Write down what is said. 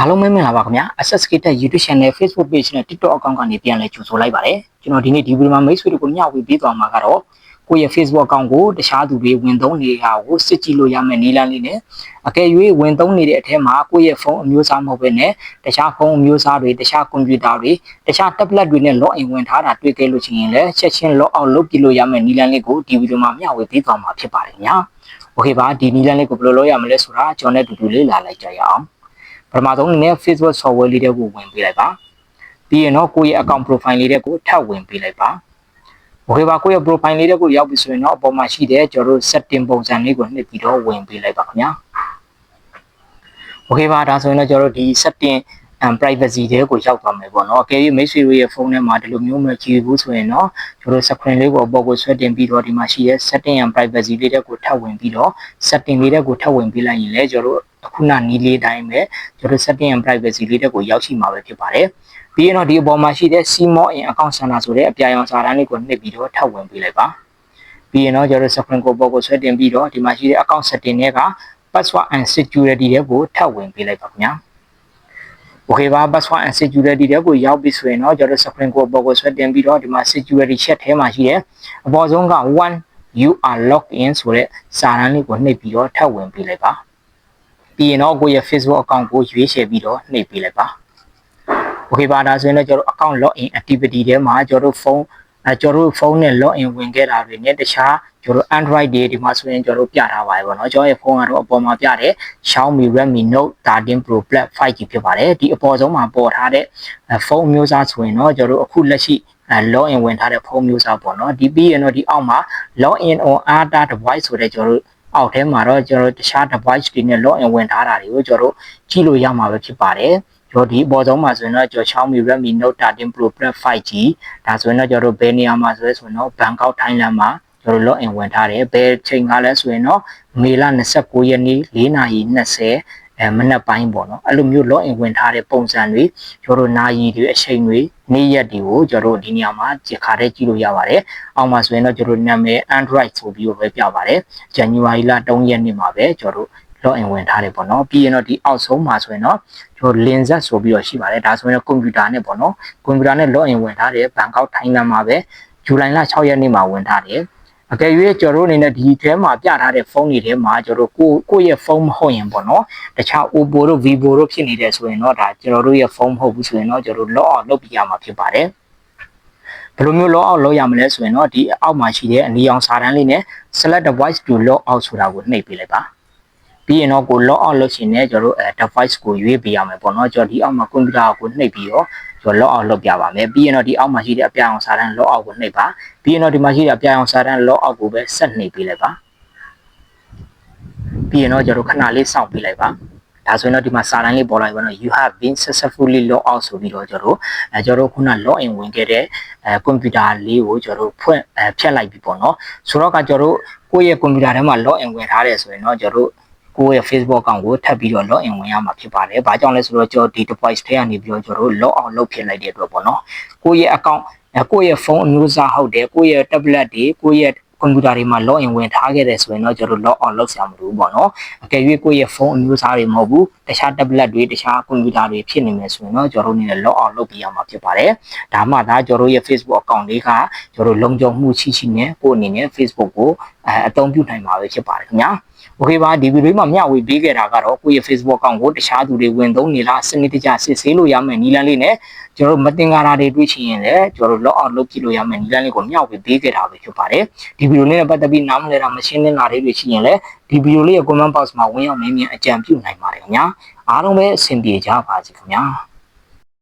အားလုံးမင်္ဂလာပါခင်ဗျာ Access Creator YouTube Channel Facebook Page နဲ့ TikTok Account ကနေပြန်လည်ကြိုဆိုလိုက်ပါတယ်ကျွန်တော်ဒီနေ့ဒီဗီဒီယိုမှာမိတ်ဆွေတွေကိုမျှဝေပေးသွားမှာကတော့ကိုယ့်ရဲ့ Facebook Account ကိုတခြားသူတွေဝင်သုံးနေတာကိုစစ်ကြည့်လို့ရမယ့်နည်းလမ်းလေးနဲ့အကယ်၍ဝင်သုံးနေတဲ့အထက်မှာကိုယ့်ရဲ့ဖုန်းအမျိုးအစားမဟုတ်ဘဲနဲ့တခြားဖုန်းအမျိုးအစားတွေတခြားကွန်ပျူတာတွေတခြား tablet တွေနဲ့ log in ဝင်ထားတာတွေ့ခဲ့လို့ရှိရင်လည်းချက်ချင်း log out လုပ်ပြလို့ရမယ့်နည်းလမ်းလေးကိုဒီဗီဒီယိုမှာမျှဝေပေးသွားမှာဖြစ်ပါတယ်ခင်ဗျာ Okay ပါဒီနည်းလမ်းလေးကိုဘယ်လိုလုပ်ရမလဲဆိုတာကျွန်တော်နဲ့တူတူလေးလာလိုက်ကြရအောင်ပထမဆုံးအနေနဲ့ Facebook software လေးတွေကိုဝင်ပေးလိုက်ပါပြီးရင်တော့ကိုယ့်ရဲ့ account profile လေးတွေကိုထပ်ဝင်ပေးလိုက်ပါ Okay ပါကိုယ့်ရဲ့ profile လေးတွေကိုရောက်ပြီဆိုရင်တော့အပေါ်မှာရှိတဲ့ကျွန်တော်တို့ setting ပုံစံလေးကိုနှိပ်ပြီးတော့ဝင်ပေးလိုက်ပါခင်ဗျာ Okay ပါဒါဆိုရင်တော့ကျွန်တော်တို့ဒီ setting privacy တွေကိုရောက်သွားမယ်ပေါ့နော်အကယ်၍မိတ်ဆွေတို့ရဲ့ဖုန်းထဲမှာဒီလိုမျိုးမကြည့်ဘူးဆိုရင်တော့ကျွန်တော် screen လေးကိုအပေါ်ကိုဆွဲတင်ပြီးတော့ဒီမှာရှိတဲ့ setting and privacy လေးတွေကိုထပ်ဝင်ပြီးတော့ setting လေးတွေကိုထပ်ဝင်ပေးလိုက်ရင်လည်းကျွန်တော်တို့အခုနနီးလေးတိုင်းပဲကျွန်တော် setting and privacy လေးတွေကိုရောက်ရှိမှာပဲဖြစ်ပါတယ်ပြီးရင်တော့ဒီအပေါ်မှာရှိတဲ့ CMO in account center ဆိုတဲ့အပြာရောင်စာတန်းလေးကိုနှိပ်ပြီးတော့ထပ်ဝင်ပေးလိုက်ပါပြီးရင်တော့ကျွန်တော် screen ကိုပေါ်ကိုဆွဲတင်ပြီးတော့ဒီမှာရှိတဲ့ account setting တွေက password and security တွေကိုထပ်ဝင်ပေးလိုက်ပါခင်ဗျာOkay ပါ password and security တွေကိုရောက်ပြီဆိုရင်တော့ကျွန်တော် screen ကိုပေါ်ကိုဆွဲတင်ပြီးတော့ဒီမှာ security check ထဲမှာရှိတဲ့အပေါ်ဆုံးက one you are logged in ဆိုတဲ့စာတန်းလေးကိုနှိပ်ပြီးတော့ထပ်ဝင်ပေးလိုက်ပါပြီးရင်တော့ကိုယ့်ရဲ့ Facebook account ကိုရွေးချယ်ပြီးတော့နှိပ်ပေးလိုက်ပါ Okay ပါဒါဆိုရင်တော့ကျွန်တော် account login activity ထဲမှာကျွန်တော်ဖုန်းနဲ့ login ဝင်ခဲ့တာတွေနဲ့တခြားကျွန်တော် Android တွေဒီမှာဆိုရင်ကျွန်တော်ပြထားပါတယ်ပေါ့နော်ကျွန်တော်ရဲ့ဖုန်းကတော့အပေါ်မှာပြတဲ့ Xiaomi Redmi Note 13 Pro Plus 5G ဖြစ်ပါတယ်ဒီအပေါ်ဆုံးမှာပေါ်ထားတဲ့ဖုန်းမျိုးစားဆိုရင်တော့ကျွန်တော်အခုလက်ရှိlogin ဝင်ထားတဲ့ဖုန်းမျိုးစားပေါ့နော်ဒီပြီးရင်တော့ဒီအောက်မှာ login on other device ဆိုတဲ့ကျွန်တော်အောက်ထဲမှာတော့ကျွန်တော်တခြား device တွေနဲ့ login ဝင်ထားတာတွေကိုကျွန်တော်ကြည့်လို့ရမှာပဲဖြစ်ပါတယ်ကျွန်တော်ဒီအပေါ်ဆုံးမှာဆိုရင်တော့ကျွန်တော် Xiaomi Redmi Note 13 Pro Plus 5G ဒါဆိုရင်တော့ကျွန်တော်ဘယ်နေရာမှာဆိုတော့ Bangkok Thailand မှာကျွန်တော် login ဝင်ထားတယ်ဘယ်ချိန်ကလဲဆိုရင်တော့မေလ29ရက်နေ့4:20မနက်ပိုင်းပေါ့နော်အဲ့လိုမျိုး login ဝင်ထားတဲ့ပုံစံတွေကျွန်တော်နာရီတွေအချိန်တွေနေ့ရက်တွေကိုကျွန်တော်ဒီနေရာမှာကြခါတဲ့ကြည့်လို့ရပါတယ်အောက်မှာဆိုရင်တော့ကျွန်တော်နာမည် Android ဆိုပြီးတော့ပဲပြပါတယ် January လ3ရက်နေ့မှာပဲကျွန်တော်login ဝင်ထားတယ်ပေါ့နော်ပြီးရင်တော့ဒီအောက်ဆုံးမှာဆိုရင်တော့ကျွန်တော် link set ဆိုပြီးတော့ရှိပါတယ်ဒါဆိုရင်တော့ကွန်ပျူတာနဲ့ပေါ့နော်ကွန်ပျူတာနဲ့ login ဝင်ထားတယ် Bangkok Thailand မှာပဲဇူလိုင်လ6ရက်နေ့မှာဝင်ထားတယ်အကယ်၍ကျွန်တော်တို့အနေနဲ့ဒီထဲမှာပြထားတဲ့ဖုန်းတွေထဲမှာကျွန်တော်တို့ကိုယ့်ရဲ့ဖုန်းမဟုတ်ရင်ပေါ့နော်တခြား Oppo တို့ Vivo တို့ဖြစ်နေတယ်ဆိုရင်တော့ဒါကျွန်တော်တို့ရဲ့ဖုန်းမဟုတ်ဘူးဆိုရင်တော့ကျွန်တော်တို့ log out လုပ်ပြရမှာဖြစ်ပါတယ်ဘယ်လိုမျိုး log out လုပ်ရမလဲဆိုရင်တော့ဒီအောက်မှာရှိတဲ့အနီရောင်စာတန်းလေးနဲ့ select device to log out ဆိုတာကိုနှိပ်ပေးလိုက်ပါပြီးရင်တော့ကို log out လုပ်ရှင်နဲ့ကျွန်တော်တို့device ကိုရွေးပေးရမယ်ပေါ့နော်ကျွန်တော်ဒီအောက်မှာ computer ကိုနှိပ်ပြီးတော့ကျွန်တော် log out လုပ်ပြပါမယ်ပြီးရင်တော့ဒီအောက်မှာရှိတဲ့အပြာရောင်စာတန်း log out ကိုနှိပ်ပါပြီးရင်တော့ဒီမှာရှိတဲ့အပြာရောင်စာတန်း log out ကိုပဲဆက်နှိပ်ပေးလိုက်ပါပြီးရင်တော့ကျွန်တော်ခဏလေးစောင့်ပေးလိုက်ပါဒါဆိုရင်တော့ဒီမှာစာတန်းလေးပေါ်လာပြီပေါ့နော် you have been successfully log out ဆိုပြီးတော့ကျွန်တော်ခုန log in ဝင်ခဲ့တဲ့ကွန်ပျူတာလေးကိုကျွန်တော်ဖြတ်လိုက်ပြီပေါ့နော်ဆိုတော့ကကျွန်တော်ကိုယ့်ရဲ့ကွန်ပျူတာထဲမှာ log in ဝင်ထားတယ်ဆိုရင်တော့ကျွန်တော်ကိုယ့်ရဲ့ Facebook account ကိုထပ်ပြီးတော့ log in ဝင်ရမှာဖြစ်ပါတယ်။ဘာကြောင့်လဲဆိုတော့ကျွန်တော်ဒီ device ထဲကနေပြီးတော့ကျွန်တော် log out လုပ်ဖြစ်လိုက်တဲ့အတွက်ပေါ့နော်။ကိုယ့်ရဲ့ account ကိုယ့်ရဲ့ဖုန်းအမျိုးအစားဟုတ်တယ်ကိုယ့်ရဲ့ tablet တွေကိုယ့်ရဲ့ကွန်ပျူတာတွေမှာ log in ဝင်ထားခဲ့တယ်ဆိုရင်တော့ကျွန်တော် log out လုပ်ဆရာမလိုဘူးပေါ့နော်။အကယ်၍ကိုယ့်ရဲ့ဖုန်းအမျိုးအစားတွေမဟုတ်ဘူးတခြား tablet တွေတခြားကွန်ပျူတာတွေဖြစ်နေမယ်ဆိုရင်တော့ကျွန်တော်အနေနဲ့ log out လုပ်ပြရမှာဖြစ်ပါတယ်။ဒါမှဒါကျွန်တော်ရဲ့ Facebook account လေးကကျွန်တော်လုံခြုံမှုရှိနဲ့ကိုယ့်အနေနဲ့ Facebook ကိုအသုံးပြုနိုင်မှာပဲဖြစ်ပါတယ်ခင်ဗျာ။ Okay ပါဒီဗီဒီယိုမှာမျှဝေပေးခဲ့တာကတော့ကိုယ့်ရဲ့ Facebook account ကိုတခြားသူတွေဝင်သုံးနေလားစနစ်တကျစစ်ဆေးလို့ရမယ်နည်းလမ်းလေးနဲ့ကျွန်တော်မတင်ကားတာတွေတွေ့ချင်ရင်လည်းကျွန်တော် log out လုပ်ကြည့်လို့ရမယ်နည်းလမ်းလေးကိုမျှဝေပေးခဲ့တာပဲဖြစ်ပါတယ်ဒီဗီဒီယိုလေးနဲ့ပတ်သက်ပြီးနားမလည်တာမရှင်းလင်းတာတွေရှိရင်လည်းဒီဗီဒီယိုလေးရဲ့ comment box မှာဝင်ရောက်မေးမြန်းအကြံပြုနိုင်ပါတယ်ခင်ဗျာအားလုံးပဲအဆင်ပြေကြပါစေခင်ဗျာ